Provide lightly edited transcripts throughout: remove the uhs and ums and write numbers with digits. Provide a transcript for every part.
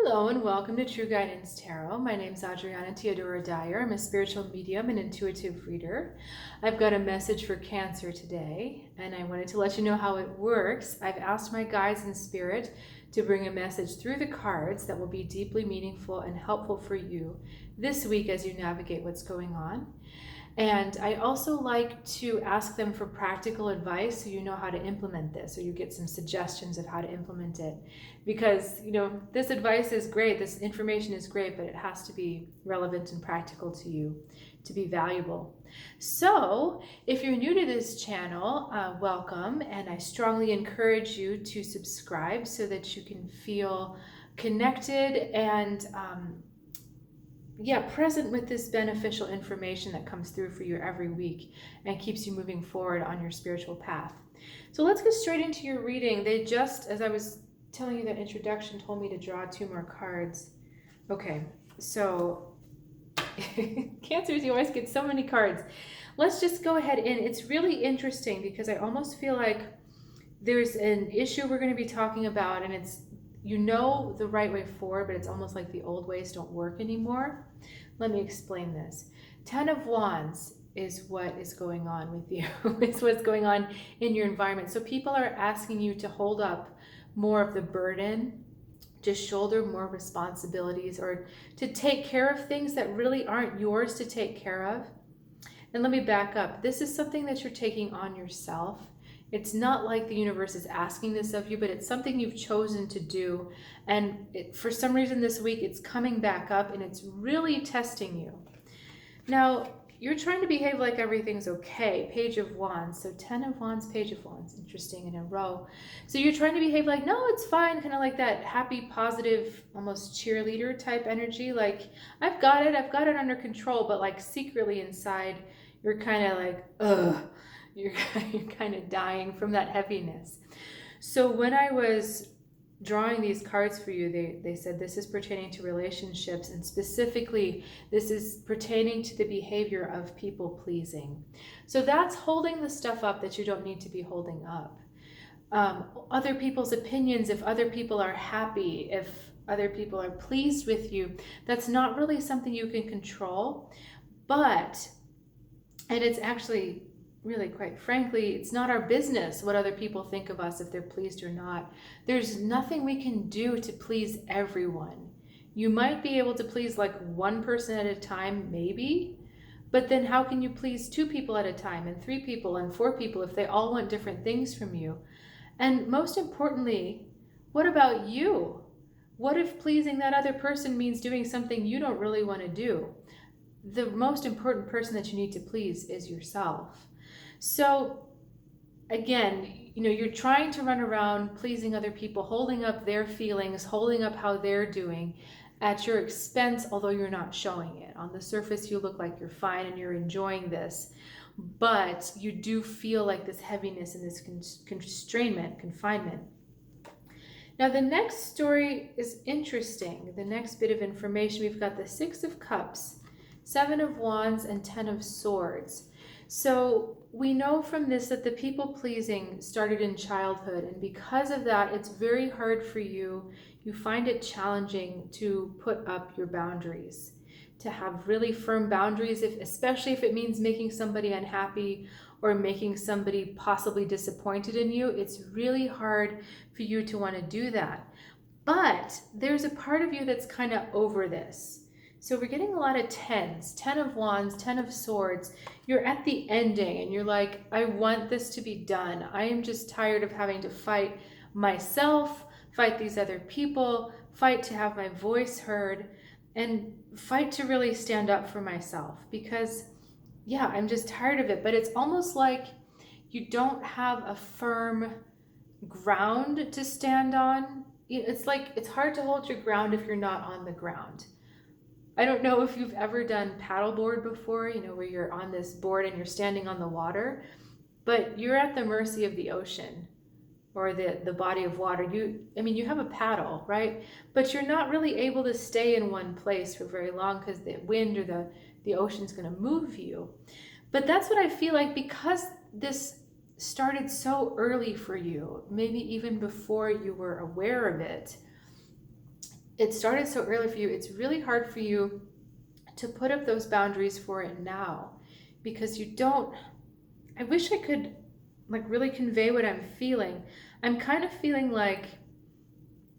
Hello and welcome to True Guidance Tarot. My name is Adriana Teodoro-Dier. I'm a spiritual medium and intuitive reader. I've got a message for Cancer today, and I wanted to let you know how it works. I've asked my guides in spirit to bring a message through the cards that will be deeply meaningful and helpful for you this week as you navigate what's going on. And I also like to ask them for practical advice so you know how to implement this, or you get some suggestions of how to implement it. Because, this advice is great, this information is great, but it has to be relevant and practical to you to be valuable. So, if you're new to this channel, welcome, and I strongly encourage you to subscribe so that you can feel connected and present with this beneficial information that comes through for you every week and keeps you moving forward on your spiritual path. So let's get straight into your reading. They just, as I was telling you that introduction, told me to draw 2 more cards. Okay, so Cancers, you always get so many cards. Let's just go ahead in. It's really interesting because I almost feel like there's an issue we're going to be talking about, and it's the right way forward, but it's almost like the old ways don't work anymore. Let me explain this. 10 of Wands is what is going on with you. It's what's going on in your environment. So people are asking you to hold up more of the burden, to shoulder more responsibilities, or to take care of things that really aren't yours to take care of. And let me back up. This is something that you're taking on yourself. It's not like the universe is asking this of you, but it's something you've chosen to do. And for some reason this week, it's coming back up and it's really testing you. Now, you're trying to behave like everything's okay. Page of Wands. So 10 of Wands, Page of Wands. Interesting, in a row. So you're trying to behave like, no, it's fine. Kind of like that happy, positive, almost cheerleader type energy. Like, I've got it under control. But like secretly inside, you're kind of like, ugh. You're kind of dying from that heaviness. So when I was drawing these cards for you, they said this is pertaining to relationships, and specifically this is pertaining to the behavior of people pleasing. So that's holding the stuff up that you don't need to be holding up. Other people's opinions, if other people are happy, if other people are pleased with you, that's not really something you can control. And it's actually, really, quite frankly, it's not our business what other people think of us, if they're pleased or not. There's nothing we can do to please everyone. You might be able to please like 1 person at a time, maybe, but then how can you please 2 people at a time, and 3 people, and 4 people if they all want different things from you? And most importantly, what about you? What if pleasing that other person means doing something you don't really want to do? The most important person that you need to please is yourself. So again, you're trying to run around pleasing other people, holding up their feelings, holding up how they're doing at your expense, although you're not showing it. On the surface, you look like you're fine and you're enjoying this, but you do feel like this heaviness and this confinement. Now, the next story is interesting. The next bit of information, we've got the 6 of Cups, 7 of Wands, and 10 of Swords. So we know from this that the people pleasing started in childhood, and because of that, it's very hard for you. You find it challenging to put up your boundaries, to have really firm boundaries, especially if it means making somebody unhappy or making somebody possibly disappointed in you. It's really hard for you to want to do that. But there's a part of you that's kind of over this. So we're getting a lot of 10s, 10 of Wands, 10 of Swords. You're at the ending and you're like, I want this to be done. I am just tired of having to fight myself, fight these other people, fight to have my voice heard, and fight to really stand up for myself. Because, I'm just tired of it. But it's almost like you don't have a firm ground to stand on. It's like it's hard to hold your ground if you're not on the ground. I don't know if you've ever done paddleboard before, where you're on this board and you're standing on the water, but you're at the mercy of the ocean or the body of water. You have a paddle, right? But you're not really able to stay in one place for very long because the wind or the ocean's going to move you. But that's what I feel like, because this started so early for you, maybe even before you were aware of it. it started so early for you, it's really hard for you to put up those boundaries for it now, because you don't, I wish I could like really convey what I'm feeling. I'm kind of feeling like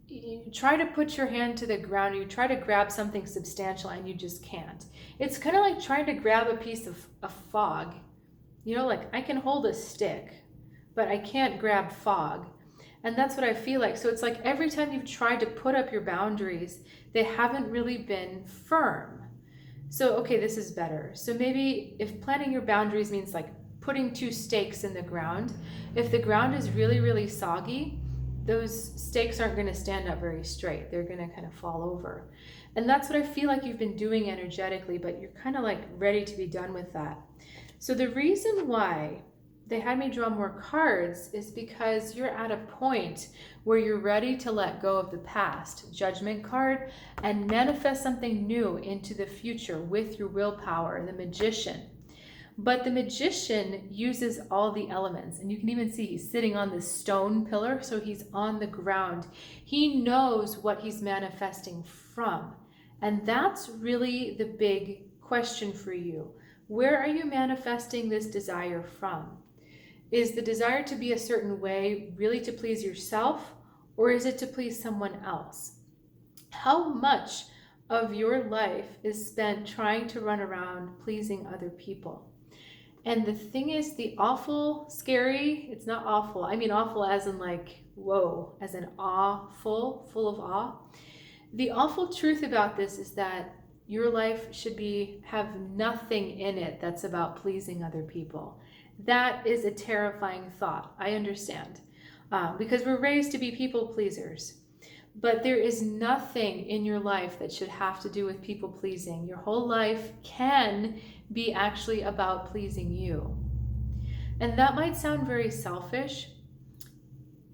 you try to put your hand to the ground, you try to grab something substantial and you just can't. It's kind of like trying to grab a piece of fog. You know, like I can hold a stick, but I can't grab fog. And that's what I feel like. So it's like every time you've tried to put up your boundaries, they haven't really been firm. So, okay, this is better. So maybe if planning your boundaries means like putting 2 stakes in the ground, if the ground is really, really soggy, those stakes aren't going to stand up very straight. They're going to kind of fall over. And that's what I feel like you've been doing energetically, but you're kind of like ready to be done with that. So the reason why they had me draw more cards is because you're at a point where you're ready to let go of the past, Judgment card, and manifest something new into the future with your willpower, the Magician. But the Magician uses all the elements, and you can even see he's sitting on this stone pillar, so he's on the ground. He knows what he's manifesting from, and that's really the big question for you. Where are you manifesting this desire from? Is the desire to be a certain way really to please yourself, or is it to please someone else? How much of your life is spent trying to run around pleasing other people? And the thing is, the awful, scary, it's not awful. I mean awful as in like, whoa, as in awful, full of awe. The awful truth about this is that your life should have nothing in it that's about pleasing other people. That is a terrifying thought. I understand, because we're raised to be people pleasers. But there is nothing in your life that should have to do with people pleasing. Your whole life can be actually about pleasing you. And that might sound very selfish,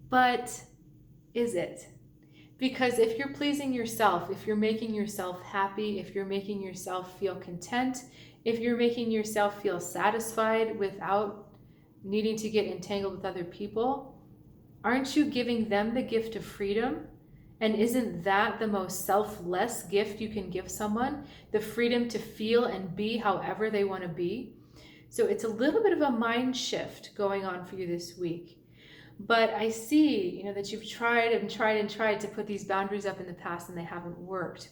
but is it? Because if you're pleasing yourself, if you're making yourself happy, if you're making yourself feel content, if you're making yourself feel satisfied without needing to get entangled with other people, aren't you giving them the gift of freedom? And isn't that the most selfless gift you can give someone? The freedom to feel and be however they want to be. So it's a little bit of a mind shift going on for you this week. But I see, that you've tried and tried and tried to put these boundaries up in the past and they haven't worked.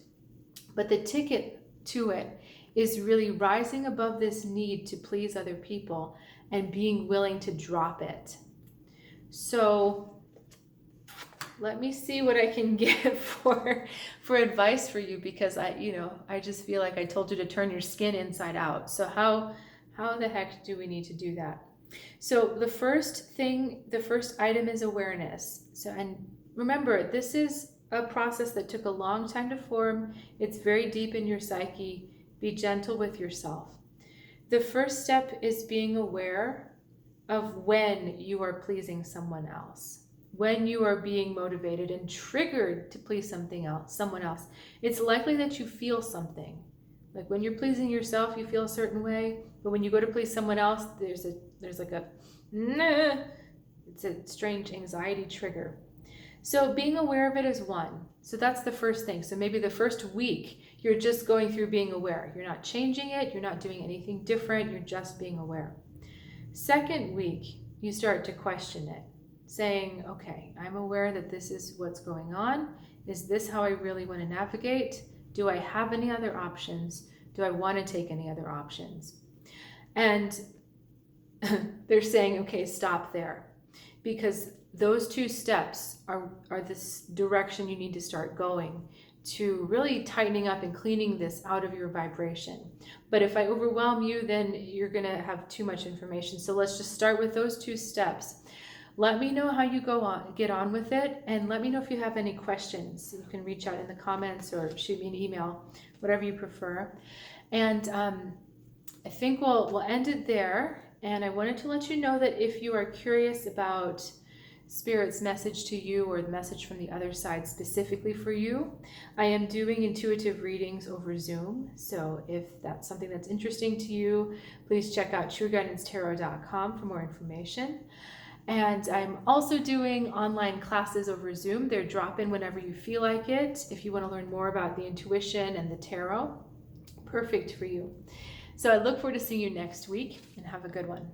But the ticket to it is really rising above this need to please other people and being willing to drop it. So let me see what I can get for advice for you, because I just feel like I told you to turn your skin inside out. So how the heck do we need to do that? So the first item is awareness. So, and remember, this is a process that took a long time to form. It's very deep in your psyche. Be gentle with yourself. The first step is being aware of when you are pleasing someone else. When you are being motivated and triggered to please someone else, it's likely that you feel something. Like when you're pleasing yourself, you feel a certain way, but when you go to please someone else, there's like a nah, it's a strange anxiety trigger. So being aware of it is one. So that's the first thing. So maybe the first week, you're just going through being aware. You're not changing it. You're not doing anything different. You're just being aware. Second week, you start to question it, saying, okay, I'm aware that this is what's going on. Is this how I really want to navigate? Do I have any other options? Do I want to take any other options? And they're saying, okay, stop there. Because those 2 steps are this direction you need to start going to really tightening up and cleaning this out of your vibration. But if I overwhelm you, then you're going to have too much information. So let's just start with those 2 steps. Let me know how you get on with it, and let me know if you have any questions. You can reach out in the comments or shoot me an email, whatever you prefer. And I think we'll end it there. And I wanted to let you know that if you are curious about Spirit's message to you or the message from the other side specifically for you, I am doing intuitive readings over Zoom. So if that's something that's interesting to you, please check out trueguidance.tarot.com for more information. And I'm also doing online classes over Zoom. They're drop-in whenever you feel like it. If you want to learn more about the intuition and the tarot, perfect for you. So I look forward to seeing you next week, and have a good one.